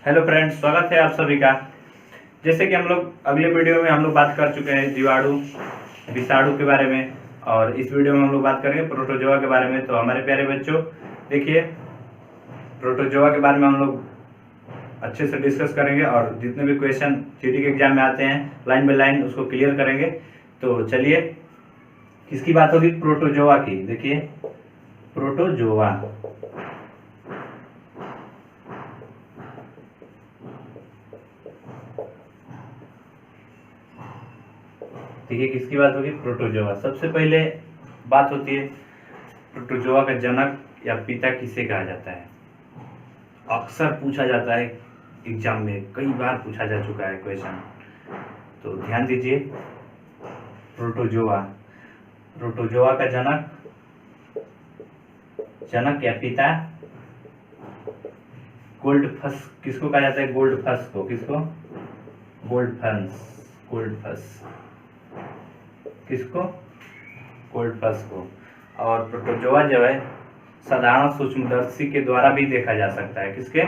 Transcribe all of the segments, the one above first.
Hello friends, स्वागत है आप सभी का। जैसे कि हम लोग अगले वीडियो में हम लोग बात कर चुके हैं जीवाणु विषाणु के बारे में, और इस वीडियो में हम लोग बात करेंगे प्रोटोजोआ के बारे में। तो हमारे प्यारे बच्चों, देखिए प्रोटोजोआ के बारे में हम लोग अच्छे से डिस्कस करेंगे और जितने भी क्वेश्चन जीडी के एग्जाम में आते हैं लाइन बाय लाइन उसको क्लियर करेंगे। तो चलिए, किसकी बात होगी? प्रोटोजोआ की। देखिए प्रोटोजोआ, देखिए किसकी बात होगी? प्रोटोजोआ। सबसे पहले बात होती है प्रोटोजोआ का जनक या पिता किसे कहा जाता है। अक्सर पूछा जाता है एग्जाम में, कई बार पूछा जा चुका है क्वेश्चन। तो ध्यान दीजिए, प्रोटोजोआ, प्रोटोजोआ का जनक या पिता गोल्डफश किसको कहा जाता है? गोल्डफश को। किसको? गोल्डफश किसको? गोल्डफश को। और प्रोटोजोआ जो है साधारण सूक्ष्मदर्शी के द्वारा भी देखा जा सकता है। किसके?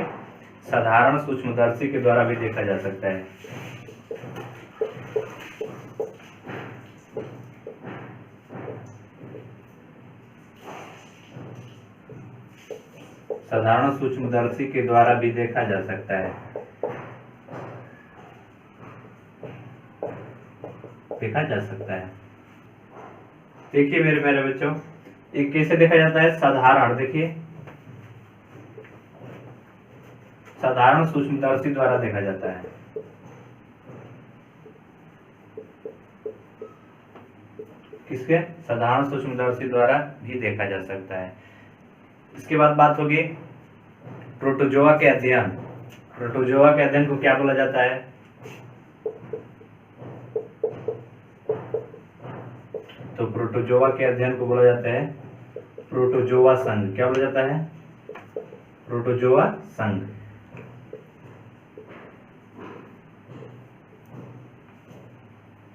साधारण सूक्ष्मदर्शी के द्वारा भी देखा जा सकता है। साधारण सूक्ष्मदर्शी के द्वारा भी देखा जा सकता है, देखा जा सकता है। देखिए मेरे प्यारे बच्चों, एक कैसे देखा जाता है? साधारण, देखिए साधारण सूक्ष्मदर्शी द्वारा देखा जाता है। किसके? साधारण सूक्ष्मदर्शी द्वारा भी देखा जा सकता है। इसके बाद बात होगी प्रोटोजोआ के अध्ययन। प्रोटोजोआ के अध्ययन को क्या बोला जाता है? तो प्रोटोजोआ के अध्ययन को बोला जाता है प्रोटोजोआ संघ। क्या बोला जाता है? प्रोटोजोआ संघ।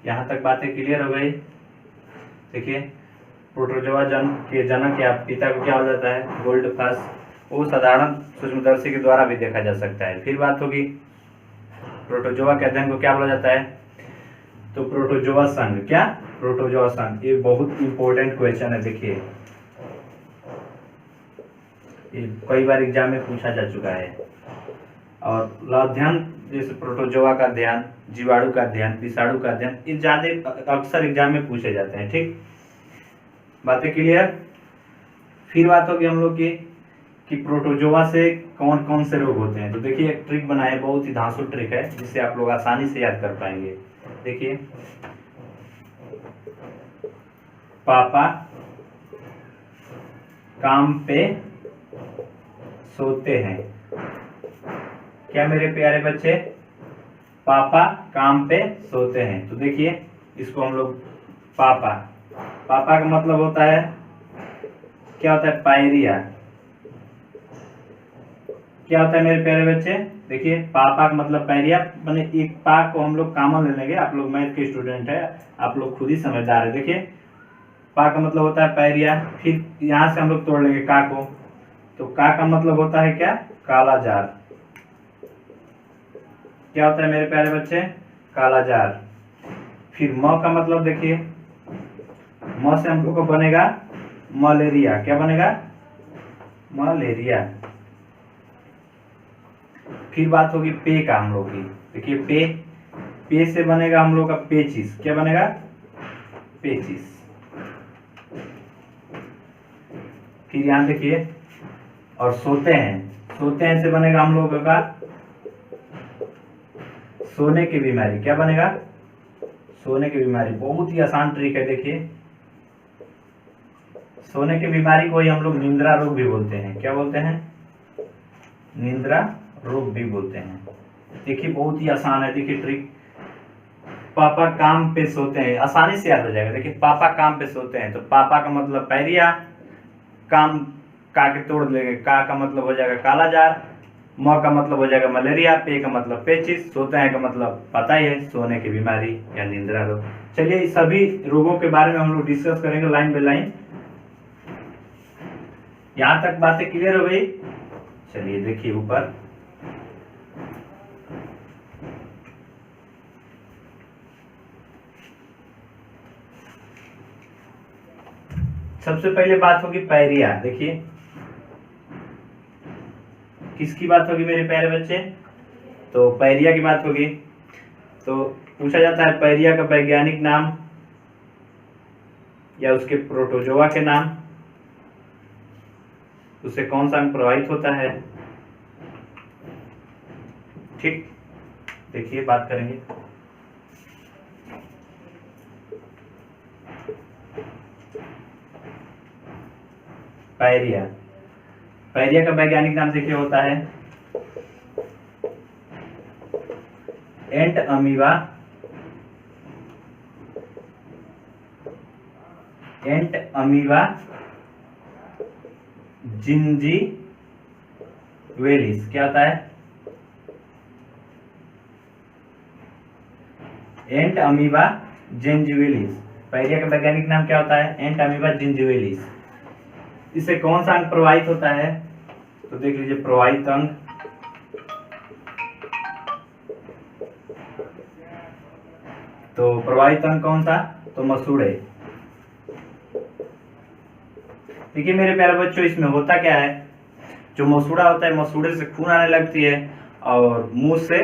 यहां तक बातें क्लियर हो गई। देखिए प्रोटोजोआ के जनक या पिता को क्या बोला जाता है? गोल्डफश। वो साधारण सूक्ष्मदर्शी के द्वारा भी देखा जा सकता है। फिर बात होगी प्रोटोजोआ के अध्ययन को क्या बोला जाता है? तो प्रोटोजोआ संघ। क्या? प्रोटोजोआ संघ। ये बहुत इंपॉर्टेंट क्वेश्चन है। देखिए ये कई बार एग्जाम में पूछा जा चुका है। और अध्ययन जैसे प्रोटोजोआ का अध्ययन, जीवाणु का अध्ययन, विषाणु का अध्ययन, ये ज्यादा अक्सर एग्जाम में पूछे जाते हैं। ठीक, बातें क्लियर। फिर बात होगी हम लोग की कि प्रोटोजोआ से कौन कौन से रोग होते हैं। तो देखिए एक ट्रिक बनाए, बहुत ही धांसू ट्रिक है जिससे आप लोग आसानी से याद कर पाएंगे। देखिए पापा काम पे सोते हैं। क्या मेरे प्यारे बच्चे? पापा काम पे सोते हैं। तो देखिए इसको हम लोग पापा का मतलब होता है, क्या होता है? पायरिया। क्या होता है मेरे प्यारे बच्चे? देखिए पापा का मतलब पायरिया। मैंने एक पा को हम लोग कॉमन ले लेंगे, आप लोग मैथ के स्टूडेंट है, आप लोग खुद ही समझदार है। देखिए पा का मतलब होता है पायरिया। फिर यहां से हम लोग तोड़ लेंगे का को, तो का का मतलब होता है क्या? कालाजार। क्या होता है मेरे प्यारे बच्चे? कालाजार। फिर म का मतलब देखिए, म से हम लोग को बनेगा मलेरिया। क्या बनेगा? मलेरिया। फिर बात होगी पे का हम लोग की। देखिए पे से बनेगा हम लोग का पेचिस। क्या बनेगा? पेचिस। फिर यहां देखिए, और सोते हैं से बनेगा हम लोगों का सोने की बीमारी। क्या बनेगा? सोने की बीमारी। बहुत ही आसान ट्रिक है। देखिए सोने की बीमारी को ही हम लोग निद्रा रोग भी बोलते हैं। क्या बोलते हैं? निद्रा रोग भी बोलते हैं। देखिए बहुत ही आसान है। देखिए ट्रिक, पापा काम पे सोते हैं, आसानी से याद हो जाएगा। देखिए पापा काम पे सोते हैं, तो पापा का मतलब पायरिया, काम का के तोड़ लेंगे, का मतलब हो जाएगा कालाजार, म का मतलब हो जाएगा मलेरिया, पे का मतलब पेचिस, सोते हैं का मतलब पता ही है सोने की बीमारी या निद्रा रोग। चलिए इस सभी रोगों के बारे में हम लोग डिस्कस करेंगे लाइन बाय लाइन। यहां तक बातें क्लियर हो गई? चलिए देखिए ऊपर सबसे पहले बात होगी पायरिया। देखिए किसकी बात होगी मेरे प्यारे बच्चे, तो पायरिया की बात होगी। तो पूछा जाता है पायरिया का वैज्ञानिक नाम या उसके प्रोटोजोआ के नाम, उससे कौन सा अंग प्रभावित होता है। ठीक, देखिए बात करेंगे। पायरिया, पायरिया का वैज्ञानिक नाम देखिए होता है एंट अमीबा, एंट अमीबा जिंजीवेलिस। क्या होता है, एंट अमीबा जिंजीवेलिस। पायरिया का वैज्ञानिक नाम क्या होता है, एंट अमीबा जिंजीवेलिस। इससे कौन सा अंग प्रभावित होता है, तो देख लीजिए प्रभावित अंग, तो प्रभावित अंग कौन सा, तो मसूड़े। देखिए मेरे प्यारे बच्चों, इसमें होता क्या है, जो मसूड़ा होता है मसूड़े से खून आने लगती है और मुंह से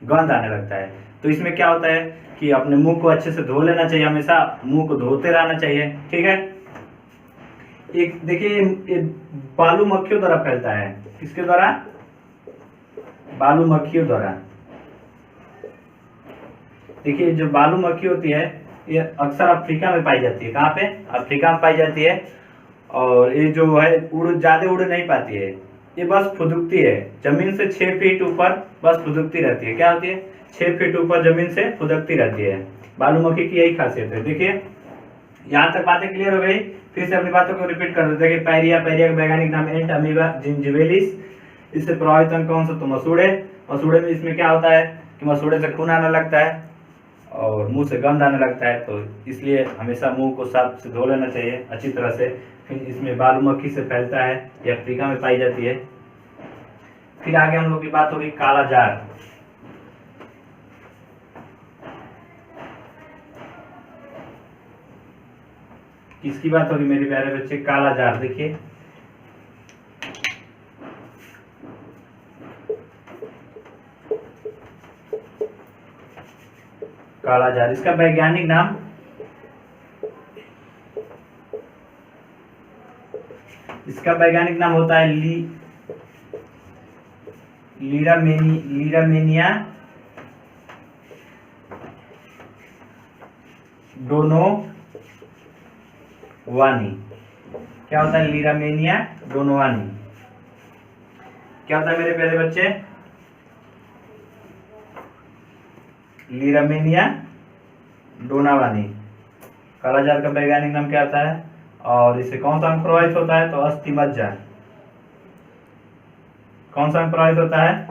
गंध आने लगता है। तो इसमें क्या होता है कि अपने मुंह को अच्छे से धो लेना चाहिए, हमेशा मुंह को धोते रहना चाहिए। ठीक है, एक देखिए ये बालू मक्खियों द्वारा फैलता है। किसके द्वारा, बालू मक्खियों द्वारा। देखिए जो बालू मक्खी होती है ये अक्सर अफ्रीका में पाई जाती है। कहाँ पे, अफ्रीका में पाई जाती है। और ये जो है ज्यादा उड़ नहीं पाती है, ये बस फुदकती है जमीन से 6 फीट ऊपर, बस फुदकती रहती है। क्या होती है, 6 फीट ऊपर जमीन से फुदकती रहती है। बालू मक्खी की यही खासियत है। देखिए यहाँ तक बातें क्लियर हो गई, फिर से अपनी बातों को रिपीट कर देते हैं। पायरिया, पायरिया का वैज्ञानिक नाम एंट अमीबा जिंजीवेलिस। इससे प्रभावित अंग कौन सा, तो मसूड़े। मसूड़े में इसमें क्या होता है कि मसूड़े से खून आने लगता है और मुंह से गंध आने लगता है, तो इसलिए हमेशा मुंह को साफ से धो लेना चाहिए अच्छी तरह से। फिर इसमें बालू मक्खी से फैलता है, ये अफ्रीका में पाई जाती है। फिर आगे हम लोग की बात होगी काला जार। किसकी बात होगी मेरे प्यारे बच्चे, काला जार। देखिए काला जार, इसका वैज्ञानिक नाम, इसका वैज्ञानिक नाम होता है लीरामेनिया डोनोवानी। क्या होता है, लीरामेनिया डोनोवानी। क्या होता है मेरे प्यारे बच्चे, लीरामेनिया डोनावानी। कालाजार का वैज्ञानिक नाम क्या होता है, और इससे कौन सा अंग प्रभावित होता है, तो अस्थिमज्जा। कौन सा अंग प्रभावित होता है,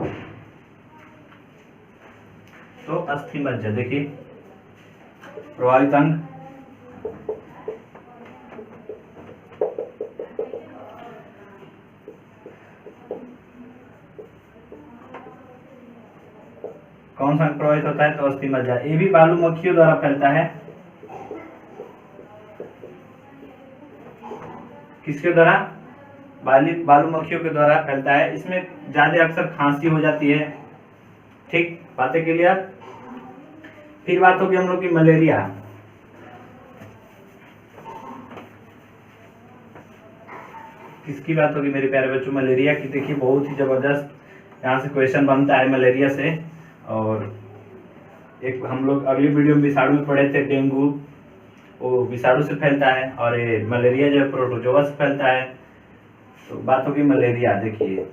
तो अस्थिमज्जा। देखिए प्रभावित अंग, कौन सा अंग प्रभावित होता है, तो अस्थिमज्जा। ये भी बालू मक्खियों द्वारा फैलता है। किसके द्वारा, बालू मक्खियों के द्वारा फैलता है। इसमें ज्यादा अक्सर खांसी हो जाती है। ठीक, बातें क्लियर। फिर बात होगी हम लोग की मलेरिया। किसकी बात होगी मेरे प्यारे बच्चों, मलेरिया की। देखिए बहुत ही जबरदस्त यहाँ से क्वेश्चन बनता है मलेरिया से। और एक हम लोग अगली वीडियो में विषाणु में पढ़े थे, डेंगू वो विषाणु से फैलता है, और ये मलेरिया जो है प्रोटोजोआ से फैलता है। तो बात होगी मलेरिया। देखिए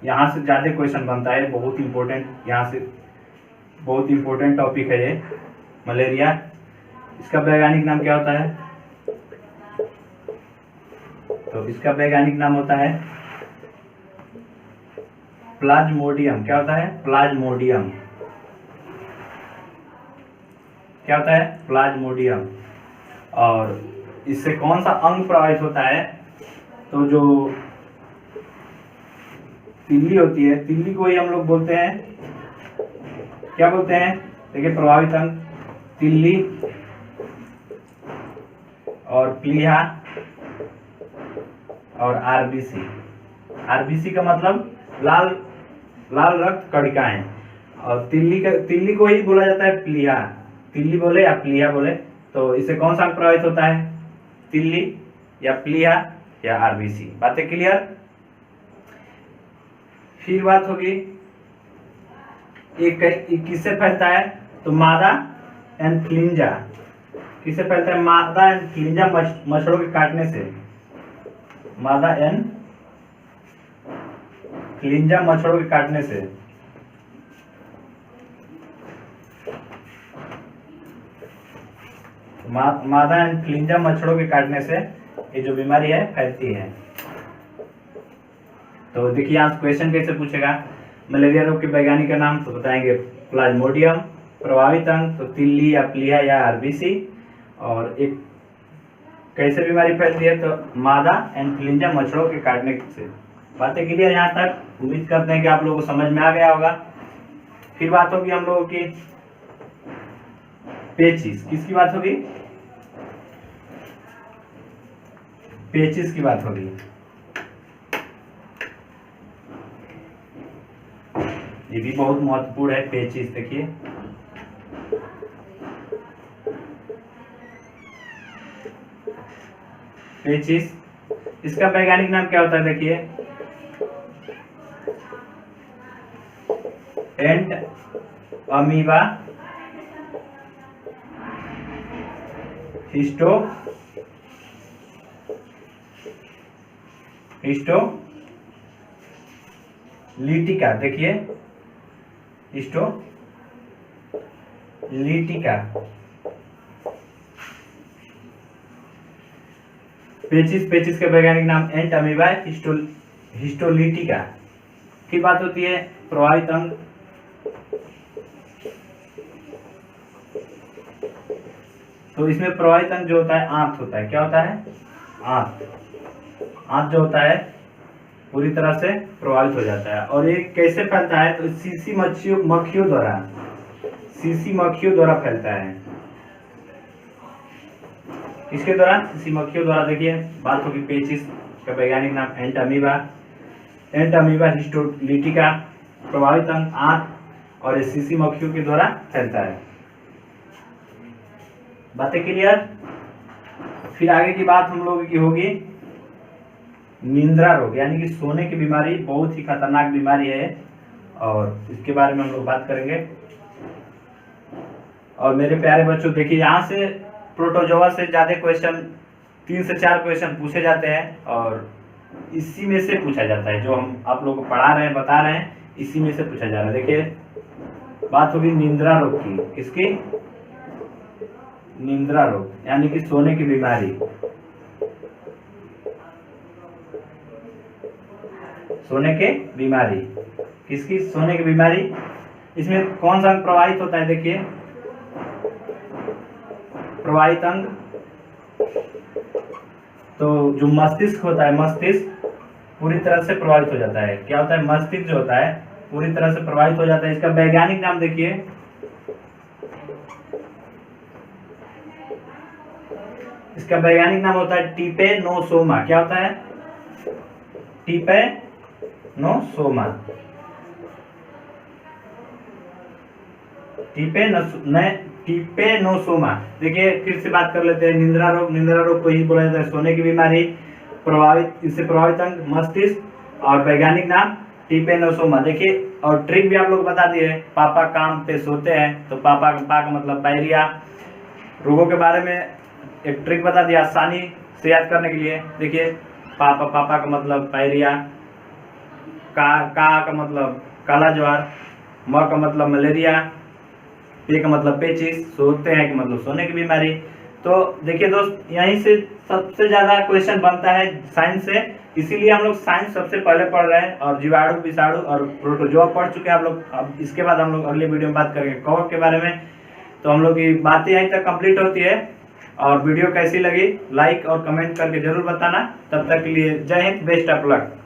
यहाँ से ज्यादा क्वेश्चन बनता है, बहुत इंपॉर्टेंट, यहाँ से बहुत इंपॉर्टेंट टॉपिक है ये मलेरिया। इसका वैज्ञानिक नाम क्या होता है, तो इसका वैज्ञानिक नाम होता है प्लाज्मोडियम। क्या होता है, प्लाज्मोडियम। क्या होता है, प्लाज्मोडियम। और इससे कौन सा अंग प्रभावित होता है, तो जो तिल्ली होती है, तिल्ली को ही हम लोग बोलते हैं, क्या बोलते हैं, देखिए प्रभावित अंग तिल्ली। और प्लीहा और आरबीसी। आरबीसी का मतलब लाल लाल रक्त कणिकाएं, और तिल्ली को ही बोला जाता है प्लीहा। तिल्ली बोले या प्लीहा बोले, तो इससे कौन सा अंग प्रभावित होता है, तिल्ली या प्लीहा या आरबीसी। बातें क्लियर। फिर बात होगी एक किससे फैलता है, तो मादा एन्फ्लुएंजा। किससे फैलता है, मादा एन्फ्लुएंजा मच्छरों के काटने से। मादा एन्फ्लुएंजा मच्छरों के काटने से। मादा एन्फ्लुएंजा मच्छरों के काटने से ये जो बीमारी है फैलती है। तो देखिए आज क्वेश्चन कैसे पूछेगा, मलेरिया रोग के वैज्ञानिक का नाम, तो बताएंगे प्लाज्मोडियम। प्रभावित अंग तो तिल्ली या प्लीहा या आरबीसी। और एक कैसे बीमारी फैलती है, तो मादा एन्फ्लुएंजा मच्छरों के काटने से। बातें क्लियर यहाँ तक, उम्मीद करते हैं कि आप लोगों को समझ में आ गया होगा। फिर बात होगी हम लोगों की पेचिस। किसकी बात होगी, पेचिस की बात होगी। ये भी बहुत महत्वपूर्ण है पेचिस। देखिए पेचिस, इसका वैज्ञानिक नाम क्या होता है, देखिए एंट अमीबा हिस्टोलीटिका। देखिए हिस्टोलीटिका। पेचिस का वैज्ञानिक नाम एंट अमीबा हिस्टोलीटिका। की बात होती है प्रभावित अंग, तो इसमें प्रभावित अंग जो होता है आंत होता है। क्या होता है, आंत जो होता है पूरी तरह से प्रभावित हो जाता है। और ये कैसे फैलता है, तो सीसी मक्खियों द्वारा फैलता है। किसके द्वारा, सीसी मक्खियों द्वारा। देखिए बात होगी पेचिस का वैज्ञानिक नाम एंट अमीबा हिस्टोलीटिका। प्रभावित अंग आंत और सीसी मक्खियों के द्वारा फैलता है। बातें क्लियर। फिर आगे की बात हम लोगों की होगी निद्रा रोग, यानी कि सोने की बीमारी। बहुत ही खतरनाक बीमारी है और इसके बारे में हम लोग बात करेंगे। और मेरे प्यारे बच्चों देखिए, यहाँ से प्रोटोजोआ से ज्यादा क्वेश्चन, 3 से 4 क्वेश्चन पूछे जाते हैं और इसी में से पूछा जाता है। जो हम आप लोगों को पढ़ा रहे हैं, बता रहे हैं, इसी में से पूछा जा रहा है। देखिए बात होगी निद्रा रोग की। किसकी, निद्रा रोग, यानी कि सोने की बीमारी। सोने के बीमारी, किसकी, सोने की बीमारी। इसमें कौन सा अंग प्रभावित होता है, देखिए प्रभावित अंग, तो जो मस्तिष्क होता है, मस्तिष्क पूरी तरह से प्रभावित हो जाता है। क्या होता है, मस्तिष्क जो होता है पूरी तरह से प्रभावित हो जाता है। इसका वैज्ञानिक नाम देखिए इसका वैज्ञानिक नाम होता है टिपेनोसोमा। क्या होता है, टिपेनोसोमा। टिपेनोसोमा। देखिए फिर से बात कर लेते हैं निद्रा रोग को ही बोला जाता है सोने की बीमारी। इससे प्रभावित अंग मस्तिष्क और वैज्ञानिक नाम टिपेनोसोमा। देखिए और ट्रिक भी आप लोग बता दिए, पापा काम पे सोते हैं, तो पापा का मतलब पायरिया। रोगों के बारे में एक ट्रिक बता दिया आसानी से याद करने के लिए। देखिए पापा का मतलब पायरिया, का मतलब काला ज्वार, म का मतलब मलेरिया, पे का मतलब पेचिस, सोते हैं कि मतलब सोने की बीमारी। तो देखिए दोस्त, यहीं से सबसे ज्यादा क्वेश्चन बनता है साइंस से, इसीलिए हम लोग साइंस सबसे पहले पढ़ रहे हैं। और जीवाणु, विषाणु और प्रोटोजोआ पढ़ चुके हैं हम लोग। अब इसके बाद हम लोग अगले वीडियो में बात करेंगे कवक के बारे में। तो हम लोग की बातें यहीं तक कंप्लीट होती है। और वीडियो कैसी लगी लाइक और कमेंट करके जरूर बताना। तब तक के लिए जय हिंद, बेस्ट ऑफ लक।